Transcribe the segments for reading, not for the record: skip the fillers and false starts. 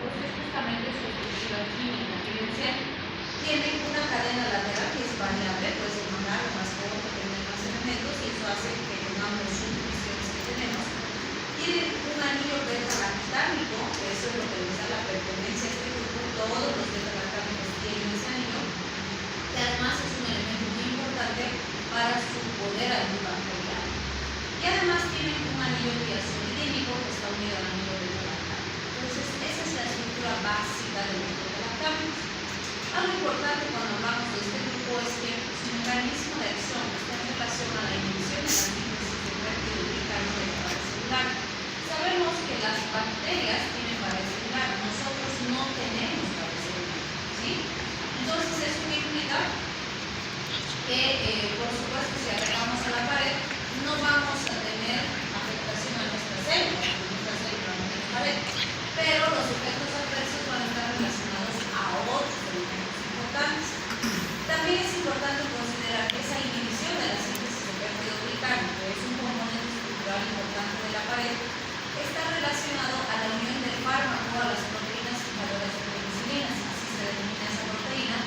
fármacos es justamente su estructura química. Fíjense, tienen una cadena lateral que es variable, puede ser más larga, más corta, tener más elementos, y eso hace que tengamos las subdivisiones que tenemos. Tienen un anillo beta-lactámico, que eso es lo que les da la pertenencia a este grupo. Todos los beta-lactámicos tienen ese anillo, que además es un elemento muy importante para su poder antibacteriano. Y además tienen un anillo diazolidínico que está unido al anillo beta-lactámico. Entonces, esa es la estructura básica de los beta-lactámicos. Algo importante cuando hablamos de este grupo es que su mecanismo de acción está en relación a la inhibición de la síntesis de péptido glicano de pared celular. Sabemos que las bacterias tienen pared celular, nosotros no tenemos pared celular, ¿sí? Entonces, eso implica que, por supuesto, si agregamos a la pared, no vamos a tener afectación a nuestras células, porque nuestra célula no tiene pared, pero los efectos adversos van a estar relacionados a otros elementos importantes. También es importante considerar que esa inhibición de la síntesis de péptido glicano, que es un componente estructural importante de la pared, está relacionado a la unión del fármaco a las proteínas fijadoras de penicilinas, así se denomina esa proteína,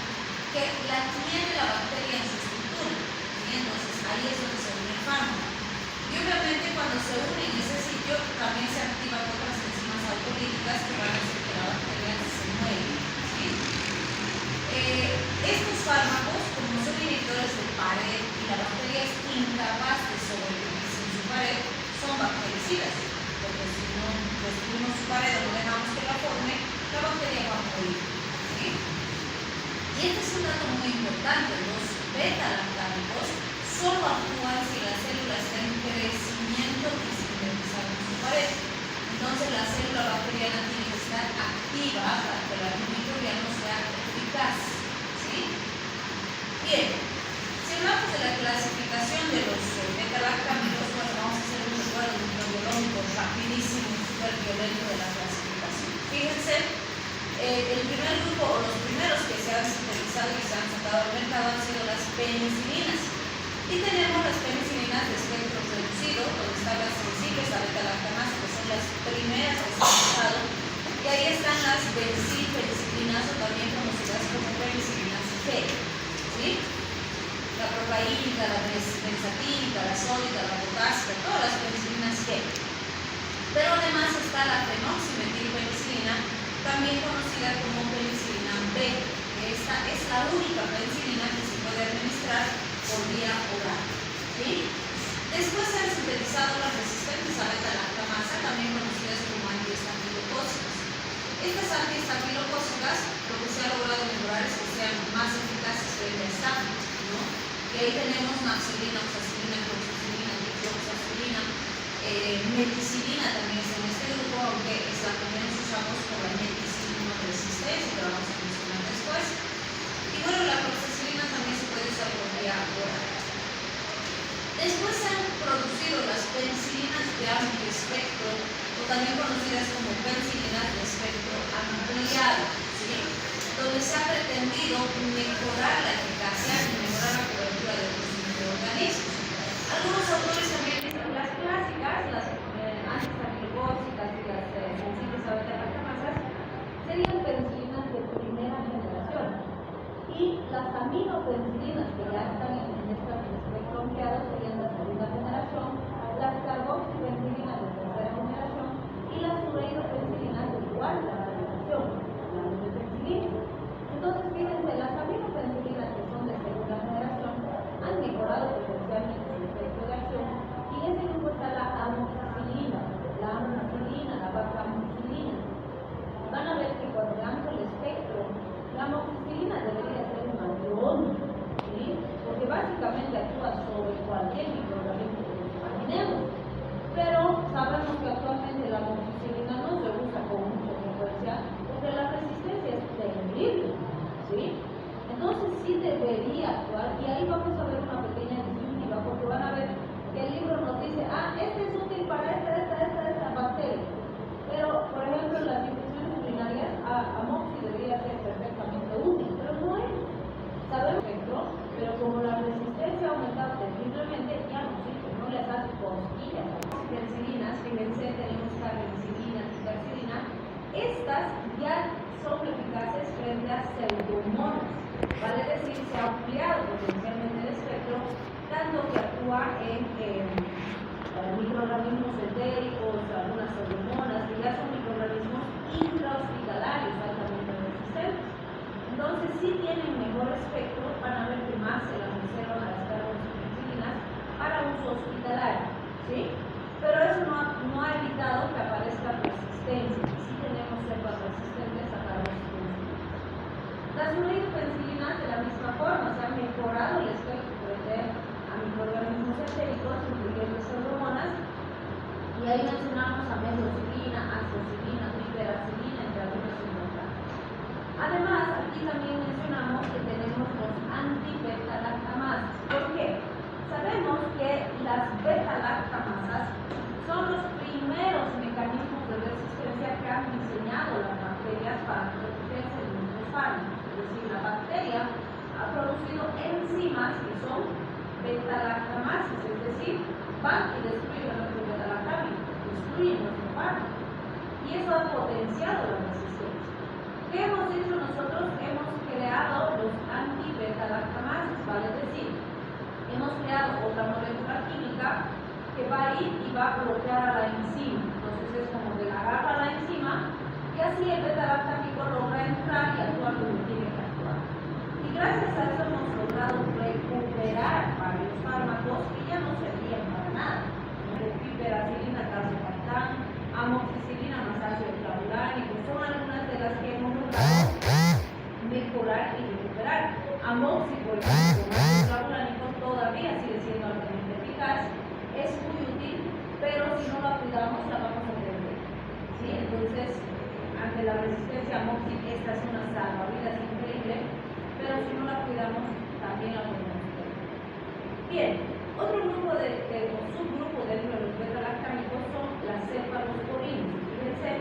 que la tiene la bacteria en su estructura. ¿Sí? Entonces ahí es donde se une el fármaco. Y obviamente cuando se une en ese sitio también se activan otras enzimas autolíticas que van a hacer que la bacteria se mueva. ¿Sí? Estos fármacos, como son inhibidores de pared y la bacteria es incapaz de sobrevivirse en su pared, son bactericidas, porque si no destruimos su pared o no dejamos que la forme, la bacteria va a morir. ¿Sí? Y este es un dato muy importante. Los beta-lactámicos solo actúan si la célula está en crecimiento y sintetizando su pared. Entonces la célula bacteriana tiene que estar activa para que el antimicrobiano sea eficaz. ¿Sí? Bien, si hablamos de la clasificación de los beta-lactámicos, bueno, vamos a hacer un recuerdo microbiológico rapidísimo, súper violento de la clasificación. Fíjense, el primer grupo o los primeros que se han sintetizado y se han sacado al mercado han sido las penicilinas. Y tenemos las penicilinas de espectro reducido, donde están las sensibles a beta-lactamasa, que son las primeras que se han usado. Y ahí están las benzilpenicilinas, o también conocidas como penicilinas G. ¿Sí? La procaínica, la benzatínica, la sódica, la potásica, todas las penicilinas G. Pero además está la fenoximetilpenicilina, también conocida como penicilina B, que esta es la única penicilina que se puede administrar por vía oral. ¿Sí? Después se han sintetizado las resistentes a beta-lactamasa, también conocidas como antiestafilocócicas. Estas antiestafilocócicas, lo que se ha logrado mejorar es que sean más eficaces frente a estáfilos, ¿no? Y ahí tenemos nafcilina, oxacilina, cloxacilina, dicloxacilina, meticilina también está en este grupo, aunque es la que menos usamos por la meticilina resistencia, que vamos a mencionar después. Y bueno, la cloxacilina también se puede usar por vía oral. Después se han producido las penicilinas de amplio espectro, o también conocidas como penicilinas de espectro ampliado, ¿sí? Donde se ha pretendido mejorar la eficacia y mejorar la cobertura de los microorganismos. Algunos autores también dicen las clásicas, las antiestafilocócicas y las sensibles a beta-lactamasas, serían penicilinas de primera generación. Y las aminopenicilinas que ya están en este espectro ampliado serían la segunda generación, las carboxipenicilinas de tercera generación y las ureidopenicilinas de cuarta generación, las penicilinas. Entonces, fíjense, las aminopenicilinas que son de segunda generación han mejorado potencialmente su espectro de acción, y en ese grupo está la amoxicilina Estas ya son eficaces frente a pseudomonas, vale decir, se ha ampliado potencialmente el espectro, tanto que actúa en microorganismos entéricos, algunas pseudomonas, que ya son microorganismos intrahospitalarios altamente resistentes. Entonces, sí tienen mejor espectro, van a ver que más se las reservan a las carboxipenicilinas para uso hospitalario, ¿sí? Pero eso no ha evitado que aparezca resistencia. Sí tenemos cepas resistentes a carboxipenicilinas. Las fluidopenicilinas, de la misma forma, se han mejorado el espectro frente a microorganismos entéricos, incluyendo pseudomonas, y ahí mencionamos a methocilina, azoxicilina, piperacilina, entre algunas otras. Además, aquí también mencionamos que tenemos los anti-beta-lactamases. ¿Por qué? Sabemos que las beta-lactamasas son los primeros mecanismos de resistencia que han diseñado las bacterias para protegerse de nuestros fármacos. Es decir, la bacteria ha producido enzimas que son beta-lactamases, es decir, van y destruyen nuestro beta-lactámico, destruyen nuestro fármaco. Y eso ha potenciado la resistencia. ¿Qué hemos hecho nosotros? Hemos creado los anti-beta-lactamases, vale decir, hemos creado otra molécula química que va a ir y va a bloquear a la enzima. Entonces es como que agarra la enzima y así el beta-lactámico logra entrar y actuar como tiene que actuar. Y gracias a eso hemos logrado recuperar varios fármacos que ya no servían para nada. Piperacilina, calcium, amoxicilina más ácido clavulánico, son algunas de las que hemos logrado mejorar y recuperar. Amoxi, por ejemplo, ácido clavulánico todavía sigue siendo altamente eficaz, es muy útil, pero si no la cuidamos la vamos a perder. ¿Sí? Entonces, ante la resistencia a amoxi, esta es una salvavidas increíble, pero si no la cuidamos también la podemos perder. Bien, otro grupo o subgrupo dentro de los beta-lactámicos son las cefalosporinas. Fíjense,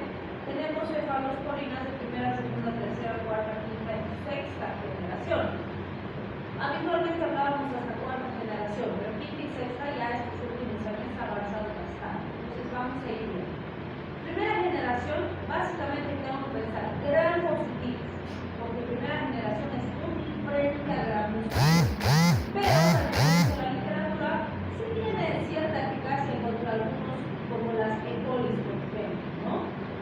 tenemos cefalosporinas de primera, segunda, tercera, cuarta, quinta y sexta generación. Habitualmente hablábamos hasta cuarta generación, pero quinta y sexta ya estos últimos años ha avanzado bastante. Entonces vamos a ir viendo. Primera generación, básicamente tengo que pensar gran positivo, porque primera generación es útil frente a gran positivo. Pero la literatura sí tiene cierta eficacia contra algunos, como las E. coli, por ejemplo, ¿no?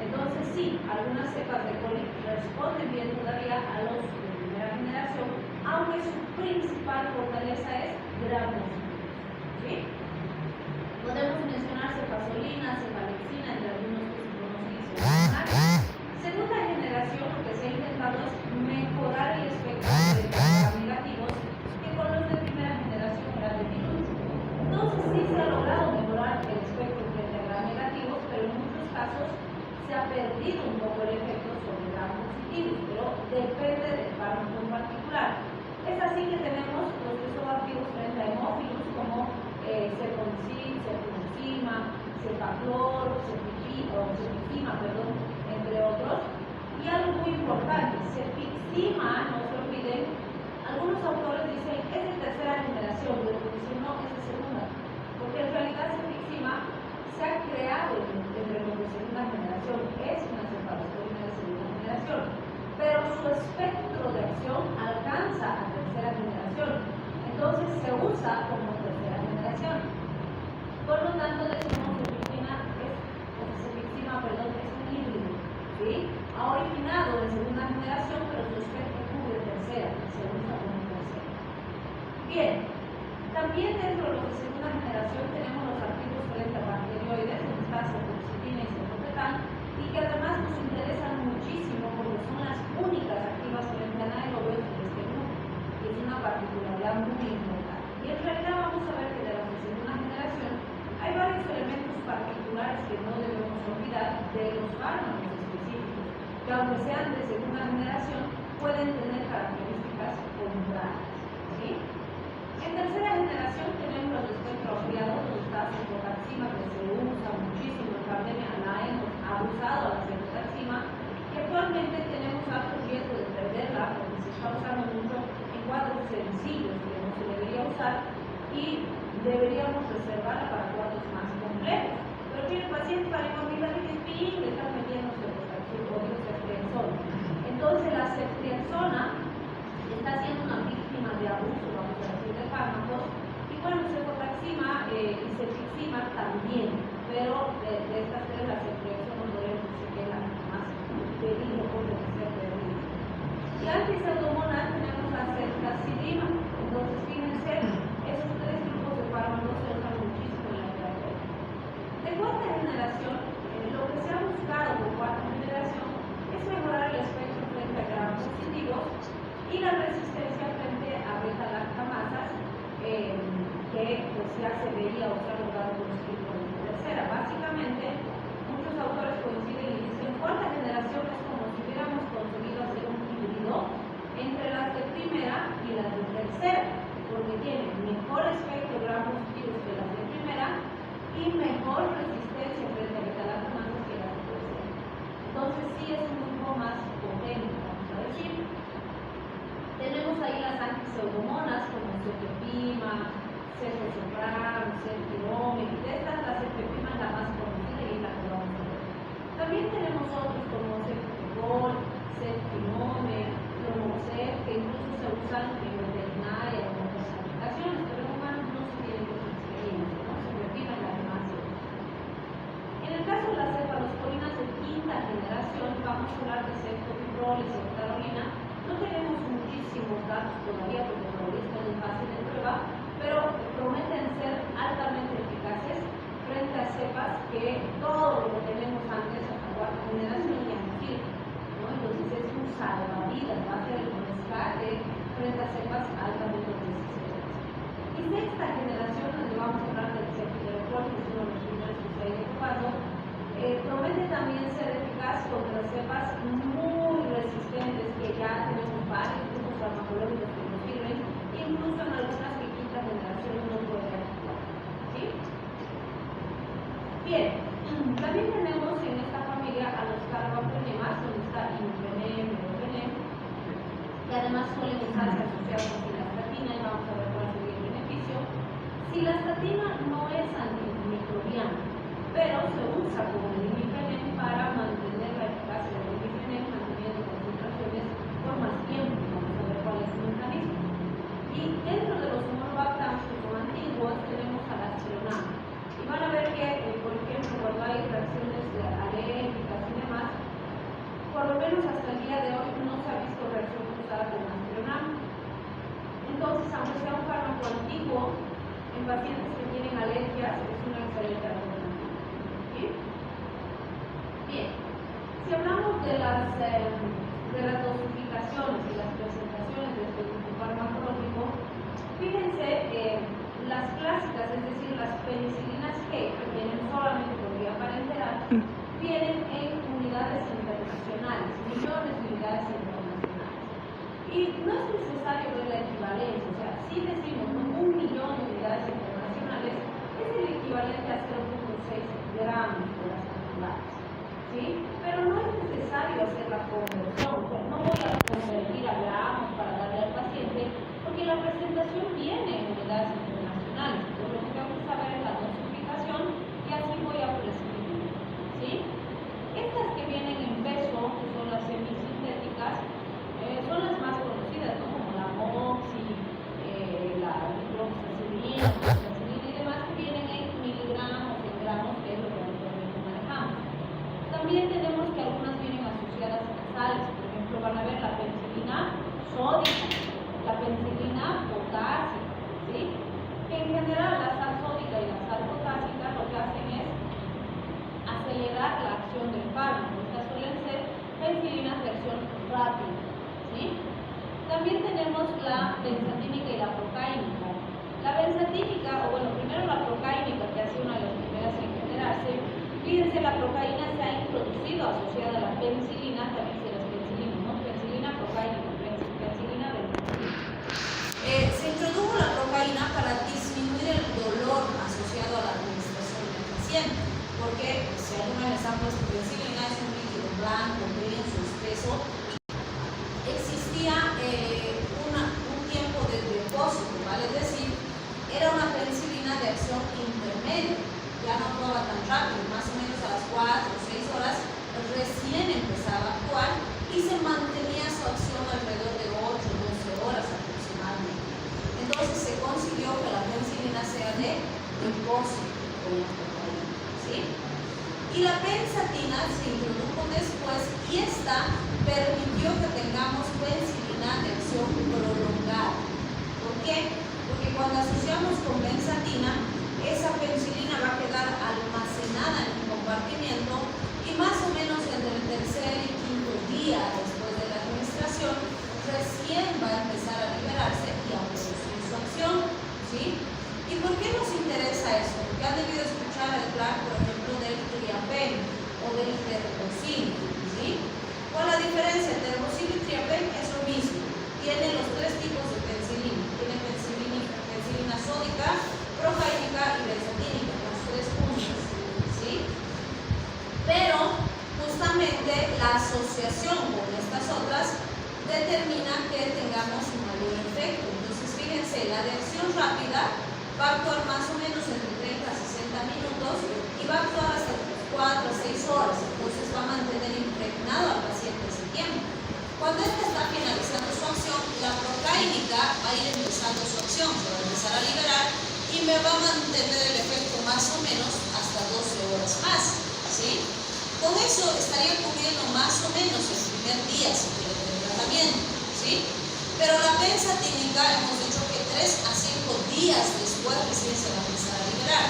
Entonces sí, algunas cepas de E. coli responden bien todavía a los de primera generación, aunque su principal fortaleza es gram positivos. ¿Sí? Podemos mencionar cefazolina, cefalexina, entre algunos que se conocen. Segunda generación, lo que se ha intentado es mejorar el espectro de gram negativos, que con los de primera generación era diminuto. Entonces sí se ha logrado mejorar el espectro frente a gram negativos, pero en muchos casos se ha perdido un poco el efecto sobre gram positivos, pero depende del fármaco en particular. Es así que tenemos los que son activos frente a hemófilos como cefoncin, cefuroxima, cefaclor, cefixima, entre otros. Y algo muy importante, cefixima, no se olviden, algunos autores dicen es de tercera generación, y otros dicen no, es de segunda, porque en realidad cefixima se ha creado entre los de segunda generación, es una cefalosporina de segunda generación, pero su espectro de acción alcanza a tercera generación, entonces se usa como tercera generación. Por lo tanto, decimos que cefixima es un híbrido, ¿sí? Ha originado de segunda generación, pero su espectro cubre tercera, se usa como tercera. Bien, también dentro de los de segunda generación tenemos los activos frente a bacterioides, donde está cefoxitina y cefotretán, y que además nos interesan muchísimo porque son las únicas activas frente a anaerobios de este grupo, que es una particularidad muy importante. Y en realidad vamos a ver que de las de segunda generación hay varios elementos particulares que no debemos olvidar de los fármacos específicos, que aunque sean de segunda generación, pueden tener características contrarias. ¿Sí? En tercera generación tenemos los de espectro ampliado, donde está cefotaxima, que se usa muchísimo en pandemia, la hemos abusado a la cefotaxima, y actualmente tenemos alto riesgo de perderla porque se está usando mucho en cuadros sencillos que no se debería usar y deberíamos reservarla para cuadros más complejos. Pero tiene pacientes para hemofilaritis B, le están metiendo cefotaxima o estas tres, la ceftriaxona se queda la más pedida por lo que sea pedido. Y antipseudomonas tenemos la ceftazidima. Entonces, fíjense, esos tres grupos de fármacos se usan muchísimo en la terapia. De cuarta generación, lo que se ha buscado por cuarta generación es mejorar el espectro frente a grados positivos y la resistencia frente a beta-lactamasas, que pues ya se veía o se ha logrado conseguir con la tercera. Básicamente, muchos autores coinciden y dicen cuarta generación es como si hubiéramos conseguido hacer un híbrido entre las de primera y las de tercera, porque tienen mejor espectro gram positivos que las de primera y mejor resistencia frente a beta-lactamasas que las de tercera. Entonces sí es un grupo más potente, vamos a decir. Tenemos ahí las antipseudomonas como cefepima, cefosopram, ceftiromic. De estas, la cefepima es la más conocida y es la que vamos a ver. También tenemos otros como cefepimol, ceftiromic, Lomoxef, que incluso se usan en veterinaria o en otras aplicaciones, pero en humanos no se tienen mucha experiencia, ¿no? Cefepima es la que más se usa. En el caso de las cefalosporinas de quinta generación, vamos a hablar de ceftobiprol y ceftarolina. No tenemos muchísimos datos todavía porque todavía están en fase de prueba, pero prometen ser altamente eficaces frente a cepas que todo lo que tenemos antes, hasta cuarta generación, ya no sirve, ¿no? Entonces es un salvavidas, va a ser el rescate frente a cepas altamente resistentes. Y sexta generación, donde vamos a hablar del ceftriaxona, que es uno de los primeros que se ha ido probando, promete también ser eficaz contra cepas muy resistentes que ya tenemos varios grupos farmacológicos que nos sirven, incluso en algunas que quinta generación no puede actuar. ¿Sí? Bien, también tenemos en esta familia a los carbapenemas, donde está imipenem, meropenem, que además suelen usarse asociados con cilastatina, y vamos a ver cuál sería el beneficio. Cilastatina no es antimicrobiana, pero se usa como el imipenem para mantener la eficacia del imipenem, manteniendo concentraciones por más tiempo. Vamos a ver cuál es el mecanismo. Y dentro de los humorobactams, que son antiguos, tenemos a la aspirona. Y van a ver que, por ejemplo, cuando hay reacciones alérgicas y demás, por lo menos hasta el día de hoy no se ha visto reacción cruzada con aspirona. Entonces, aunque sea un fármaco antiguo, en pacientes que tienen alergias es una excelente alternativa. ¿Sí? Bien, si hablamos de las dosificaciones y las presentaciones de este grupo farmacológico, fíjense, las clásicas, es decir, las penicilinas G, que vienen solamente por vía parenteral, vienen en unidades internacionales, millones de unidades internacionales. Y no es necesario ver la equivalencia, o sea, si decimos, ¿no?, 1 millón de unidades internacionales, es el equivalente a 0.6 gramos por las toneladas, ¿sí? Pero no es necesario hacer la conversión, o sea, no voy a convertir a gramos para darle al paciente, porque la presentación viene en unidades internacionales. Entonces, lo que tengo que saber es la dosificación y así voy a prescribir, ¿sí? Estas que vienen en peso, que son las semisintéticas, son las más conocidas, ¿no?, como la moxi, la hidroxacilina, y demás, que vienen en miligramos, en gramos, que es lo que habitualmente manejamos. También tenemos que algunas vienen asociadas a sales, por ejemplo, van a ver la penicilina sódica, la penicilina potásica, ¿sí? Que en general la sal sódica y la sal potásica lo que hacen es acelerar la acción del fármaco. Estas suelen ser penicilinas de acción rápida, ¿sí? También tenemos la benzatínica y la procáinica. La benzatínica, o bueno, primero la procáinica, que ha sido una de las primeras en generarse. Fíjense, la procaína se ha introducido asociada a la penicilina, también se las penicilinas, ¿no? Penicilina procáinica, penicilina benzatínica. Se introdujo la procaína para disminuir el dolor asociado a la administración del paciente, porque si alguna vez han puesto penicilina, es un líquido blanco, denso, espeso, existía un tiempo de depósito, ¿vale? Es decir, era una penicilina de acción intermedia, ya no actuaba tan rápido, más o menos a las 4 o 6 horas recién empezaba a actuar y se mantenía su acción alrededor de 8 o 12 horas aproximadamente. Entonces se consiguió que la penicilina sea de depósito con la procaína, ¿sí? Y la pensatina se introdujo después y esta permitió que tengamos penicilina de acción prolongada. ¿Por qué? Porque cuando asociamos con benzatina, esa penicilina va a quedar almacenada en un compartimiento y más o menos entre el tercer y quinto día después de la administración, recién va a empezar a liberarse y a producir su acción, ¿sí? ¿Y por qué nos interesa eso? Porque han debido escuchar hablar, por ejemplo, del triapen o del terbosil, ¿sí? ¿Cuál es la diferencia? Terbosil y triapen es lo mismo. Tienen los tres tipos de penicilina. Tiene penicilina sódica, procaínica y benzatínica, las tres juntas, ¿sí? Pero justamente la asociación con estas otras determina que tengamos un mayor efecto. Entonces, fíjense, la de acción rápida va a actuar más o menos entre 30 a 60 minutos y va a actuar hasta 4 a 6 horas. Entonces, va a mantener impregnado al paciente ese tiempo. Cuando esta está finalizando su acción, la procaínica va a ir empezando su acción, se va a empezar a liberar y me va a mantener el efecto más o menos hasta 12 horas más, ¿sí? Con eso estaría cubriendo más o menos el primer día si quieren del tratamiento, ¿sí? Pero la benzatínica hemos dicho que 3 a 5 días después recién se va a empezar a liberar.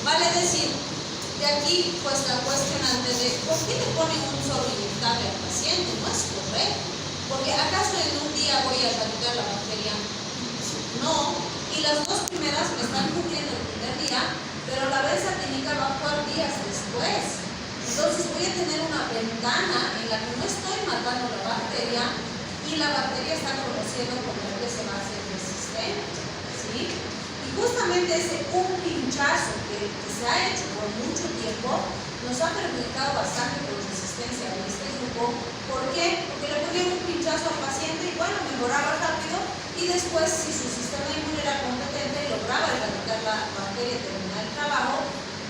Vale decir, de aquí pues la cuestionante de ¿por qué le ponen un solo inyectable al paciente? No es correcto, porque ¿acaso en un día voy a erradicar la bacteria? No, y las dos primeras me están cubriendo el primer día, pero la benzatínica va a actuar días después. Entonces voy a tener una ventana en la que no estoy matando la bacteria y la bacteria está conociendo con el que se va a hacer resistente, ¿sí? Y justamente ese un pinchazo que se ha hecho por mucho tiempo nos ha perjudicado bastante con resistencia en este grupo. ¿Por qué? Porque le ponían un pinchazo al paciente y bueno, mejoraba rápido y después si su sistema inmune era competente lograba erradicar la bacteria y terminar el trabajo.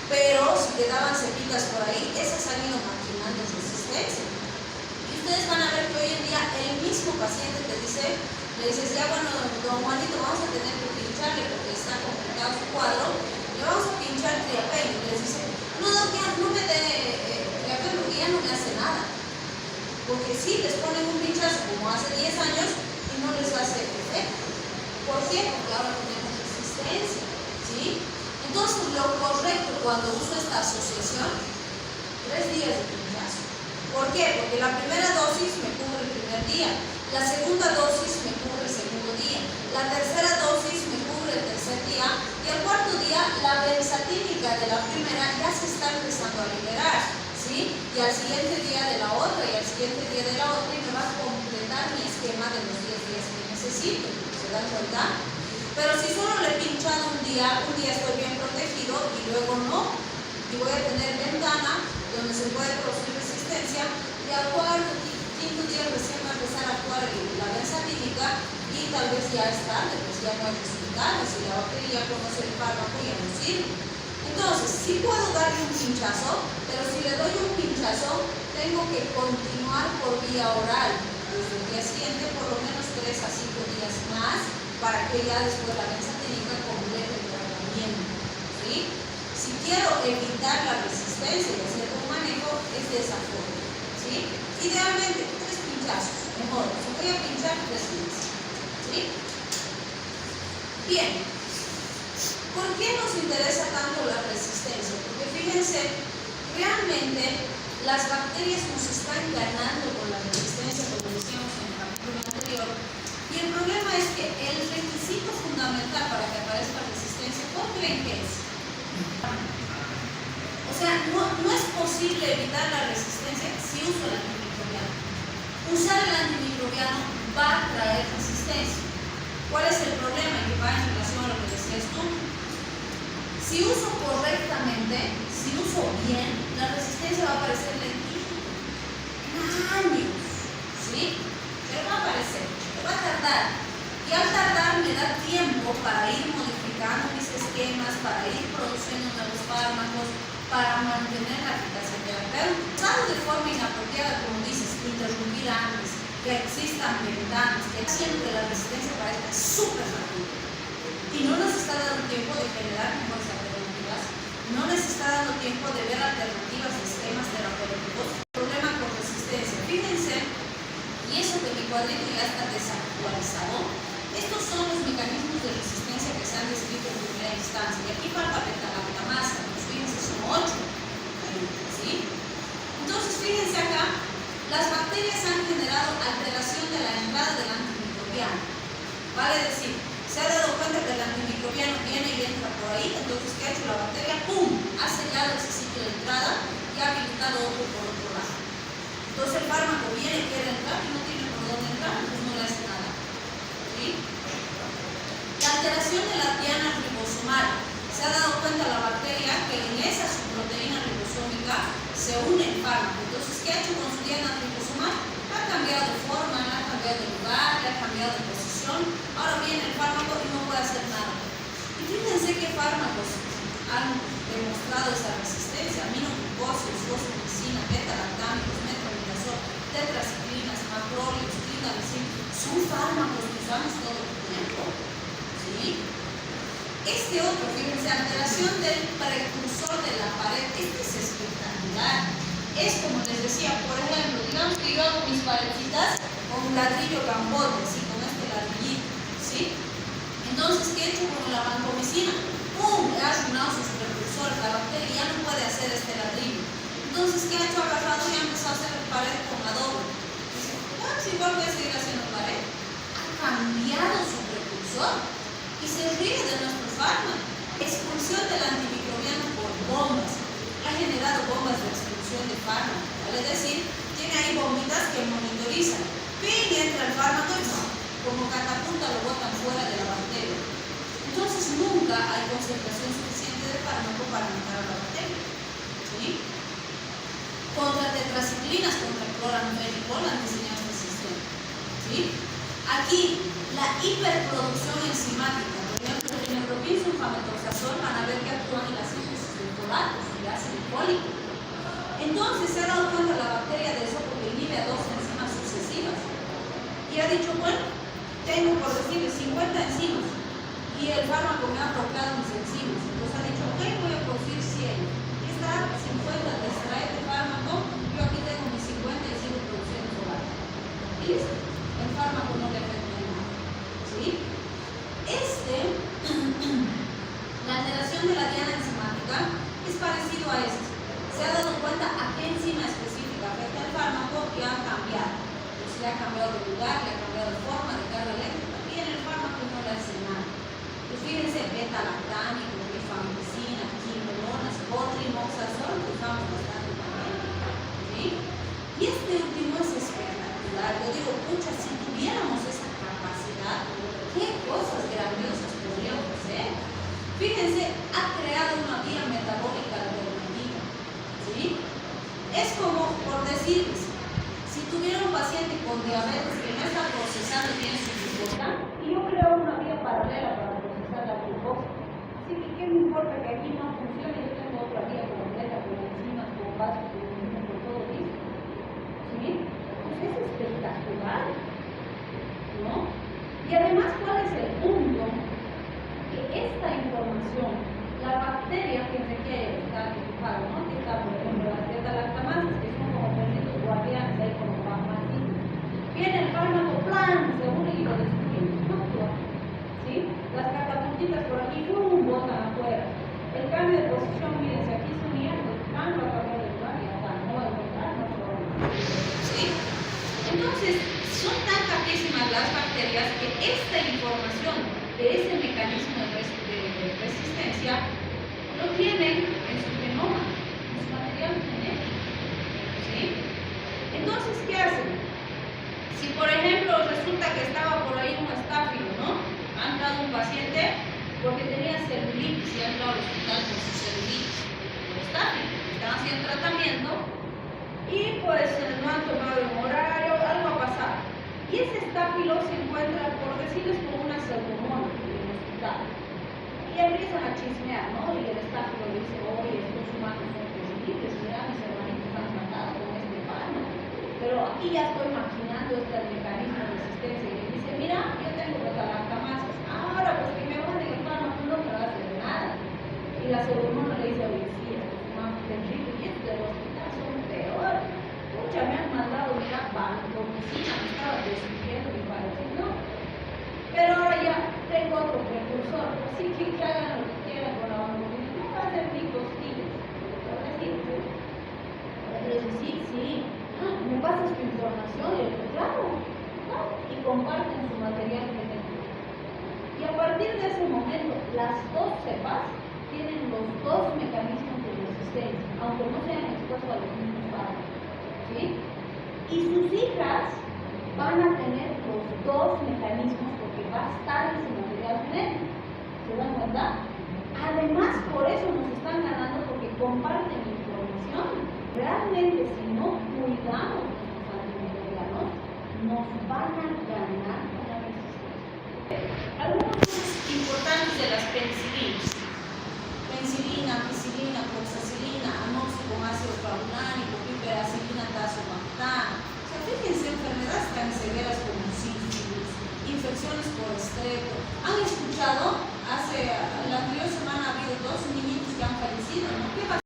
Pero si quedaban cepitas por ahí, esas han ido maquinando resistencia. Y ustedes van a ver que hoy en día el mismo paciente te dice, le dices, ya bueno, don Juanito, vamos a tener que pincharle porque está complicado su cuadro, le vamos a pinchar triapen. Y les dice, no, doctor, no me dé triapen porque ya no me hace nada. Porque sí, les ponen un pinchazo como hace 10 años y no les hace efecto. ¿Por qué? Porque ahora tenemos resistencia, ¿sí? Entonces, lo correcto cuando uso esta asociación, 3 días de pinchazo. ¿Por qué? Porque la primera dosis me cubre el primer día, la segunda dosis me cubre el segundo día, la tercera dosis me cubre el tercer día y el cuarto día la benzatínica de la primera ya se está empezando a liberar, ¿sí? Y al siguiente día de la otra y al siguiente día de la otra y me va a completar mi esquema de los 10 días que necesito. ¿Se dan cuenta? Pero si solo le he pinchado un día estoy bien protegido y luego no. Y voy a tener ventana donde se puede producir resistencia y al cuarto, quinto día recién va a empezar a actuar la benzatínica y tal vez ya es tarde, pues ya no hay resultados y la bacteria ya conoce el fármaco y ya no sirve. Entonces, sí puedo darle un pinchazo, pero si le doy un pinchazo, tengo que continuar por vía oral desde el día siguiente por lo menos 3 a 5 días más para que ya después la benzatínica complete el tratamiento, ¿sí? Si quiero evitar la resistencia y hacer un manejo, es de esa forma, ¿sí? Idealmente, 3 pinchazos, mejor. Si voy a pinchar, 3 días, ¿sí? Bien. ¿Por qué nos interesa tanto la resistencia? Porque fíjense, realmente las bacterias nos están ganando con la resistencia, como decíamos en el capítulo anterior. Y el problema es que el requisito fundamental para que aparezca resistencia, ¿cuál creen que es? O sea, no es posible evitar la resistencia si uso el antimicrobiano. Usar el antimicrobiano va a traer resistencia. ¿Cuál es el problema? Y que va en relación a lo que decías tú. Si uso correctamente, si uso bien, la resistencia va a aparecer lentísimo. En años, ¿sí? Pero va a aparecer. Va a tardar y al tardar me da tiempo para ir modificando mis esquemas, para ir produciendo nuevos fármacos, para mantener la eficacia terapéutica. Usado de forma inapropiada, como dices, interrumpir antes, que existan ventanas, que haciendo que la resistencia parezca súper rápida y no nos está dando tiempo de generar mejores alternativas, no les está dando tiempo de ver alternativas de ahí, entonces ¿qué ha hecho la bacteria? ¡Pum! Ha sellado ese sitio de entrada y ha habilitado otro por otro lado. Entonces el fármaco viene, quiere entrar y no tiene por dónde entrar, entonces no le hace nada. ¿Sí? La alteración de la diana ribosomal. Se ha dado cuenta la bacteria que en esa subproteína ribosómica se une el fármaco. Entonces, ¿qué ha hecho con su diana ribosomal? La ha cambiado de forma, la ha cambiado de lugar, la ha cambiado de posición. Ahora viene el fármaco y no puede hacer nada. Y fíjense qué fármacos han demostrado esa resistencia: aminoglucosis, fosfomicina, beta-lactámicos, metronidazol, tetraciclinas, macróleos, clindamicin. Son fármacos que usamos todo el tiempo. ¿Sí? Este otro, fíjense, alteración del precursor de la pared. Este es espectacular. Es como les decía, por ejemplo, digamos que yo hago mis paredcitas con un ladrillo gambote, ¿sí? Con este ladrillito, ¿sí? Entonces, ¿qué he hecho con la vancomicina? ¡Pum! He arruinado sus precursores. La bacteria ya no puede hacer este ladrillo. Entonces, ¿qué ha hecho? Ha agarrado y ha empezado a hacer pared con adobe. Dice, si igual voy a seguir haciendo pared. Ha cambiado su precursor y se ríe de nuestro fármaco. Expulsión del antimicrobiano por bombas. Ha generado bombas de expulsión de fármaco. ¿Vale? Es decir, tiene ahí bombitas que monitorizan. Pin, entra el fármaco y como catapulta lo botan fuera de la bacteria. Entonces nunca hay concentración suficiente de fármaco para matar a la bacteria. ¿Sí? Contra tetraciclinas, contra cloranfenicol han diseñado este sistema. ¿Sí? Aquí, la hiperproducción enzimática. Por ejemplo, el neutropin sulfamethoxazol van a ver que actúan en la síntesis de folatos y de ácido fólico. Entonces se ha dado cuenta la bacteria de eso porque inhibe a 2 enzimas sucesivas. Y ha dicho, bueno, tengo por decirle 50 enzimas y el fármaco me ha bloqueado mis enzimas. Entonces ha dicho, ok, voy a producir 100. Y está 50 de extraer de fármaco, yo aquí tengo mis 50 y sigo produciendo folatos. Y listo, el fármaco no le afecta en nada. ¿Sí? La alteración de la diana enzimática es parecido a esto. Se ha dado cuenta a qué enzima específica afecta el fármaco y ha cambiado. Entonces le ha cambiado de lugar, le ha cambiado de forma, de carga eléctrica, y en el fármaco no le hace nada. Pues fíjense, beta-lactámico, rifampicina, quinolonas, botrimoxazol, que usamos bastante también. ¿Sí? Y este último es espectacular. Yo digo, pucha, si tuviéramos esa capacidad, ¿qué cosas grandiosas podríamos hacer? Fíjense, ha creado una vía metabólica alternativa. ¿Sí? Es como, por decirles, si tuviera un paciente con diabetes que no está procesando bien su glucosa, y yo creo una vía paralela para procesar la glucosa. Así que, ¿qué me importa que aquí no funcione? Yo tengo otra vía completa con enzimas, con vasos, con enzimas, con todo listo. ¿Sí? Pues es espectacular, ¿no? Y además, ¿cuál es el punto? Que esta información, la bacteria que está dibujada, ¿no? Que está, por ejemplo, las beta-lactamases, que son como perritos guardianes, ahí como mamaditos. Viene el fármaco, plan, se une y lo destruye. No actúa. ¿Sí? Las catapultitas por aquí, botan afuera. El cambio de posición, miren, si aquí se unían, pues plan, va a cambiar de lugar y hasta no va a encontrar, no se va a encontrar. ¿Sí? Entonces, son tan capísimas las bacterias que esta información de ese mecanismo de resistencia lo tienen en su genoma, en su material genético. ¿Sí? Entonces, ¿qué hacen? Si, por ejemplo, resulta que estaba por ahí un estáfilo, ¿no? Han dado un paciente porque tenía celulitis y han ido al hospital con su celulitis. Por estáfilo, están haciendo tratamiento y pues no han tomado un horario, algo ha pasado. Y ese estáfilo se encuentra, por decirles, con una pseudomonas en el hospital. Y empiezan a chismear, ¿no? Y el estáfilo le dice, oye, estos humanos son terribles, mira, mis hermanitos han matado con este fármaco. Pero aquí ya estoy maquinando este mecanismo de resistencia. Y le dice, mira, yo tengo beta-lactamases. Ahora, pues que me manden el fármaco no me va a hacer nada. Y la pseudomonas le dice, oye, sí, estos humanos terribles, y estos del hospital son peor. Pucha, me han mandado, mira, vancomicina, me estaba destruyendo mi parecer, no. Pero ahora ya tengo otro precursor, así que hagan lo que quieran con la vancomicina, no va a ser ni costillas. Le dice, sí, me pasas tu información, y le digo, claro, ¿no? Y comparten su material genético. Y a partir de ese momento, las dos cepas tienen los dos mecanismos de resistencia, aunque no sean expuestos a los mismos fármacos, ¿sí? Y sus hijas van a tener los dos mecanismos porque va a estar en su material genético. ¿Se dan cuenta? Además, por eso nos están ganando porque comparten información. Realmente, si no cuidamos nuestros antimicrobianos, nos van a ganar la resistencia. Algunas cosas importantes de las penicilinas. Penicilina, ampicilina, proxacilina, amoxicilina con ácido flavulónico, piperacilina, tazobactam. O sea, fíjense enfermedades tan severas como sífilis, infecciones por estrepto. ¿Han escuchado? La anterior semana ha habido 2 niñitos que han fallecido, ¿no? ¿Qué